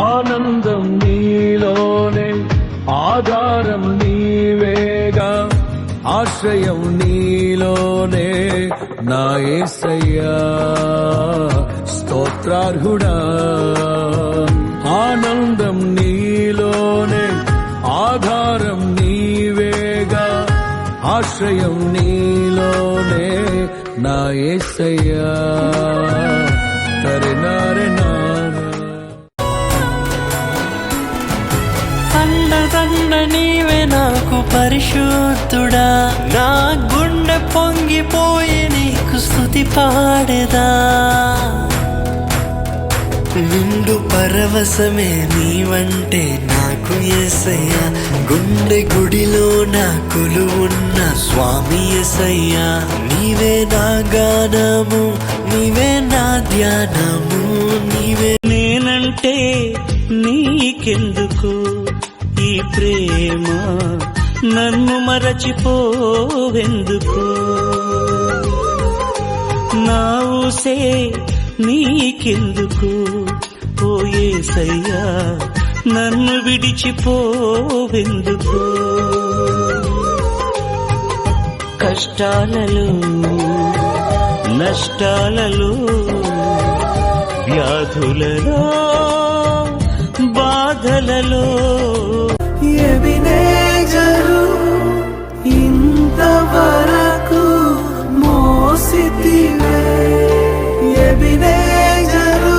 ఆనందం నీలోనే, ఆధారం నీవేగా, ఆశ్రయం నీలోనే నా యేసయ్యా, స్తోత్రార్హుడా. ఆనందం నీలోనే, ఆధారం నీవేగా, ఆశ్రయం నీలోనే నా యేసయ్యా, తరినారెనా. అండదండ నీవే నాకు పరిశుద్ధుడా, నా గుండె పొంగిపోయి నీకు స్తుతి పాడేదా. నిండు పరవశమే నీవంటే నాకు యేసయ్యా, గుండె గుడిలో నా కొలువున్న స్వామి యేసయ్యా. నీవే నా గానము, నీవే నా ధ్యానము, నీవే. నేనంటే నీకెందుకు ఈ ప్రేమ, నన్ను మరచిపోవెందుకు. నా ఊసే నీకెందుకు ఓ యేసయ్యా, నన్ను విడిచిపోవెందుకు. కష్టాలలో, నష్టాలలో, వ్యాధులలో, బాధలలో ఎబినేజరు ఇంతవరకు మోసితివే, ఎబినేజరు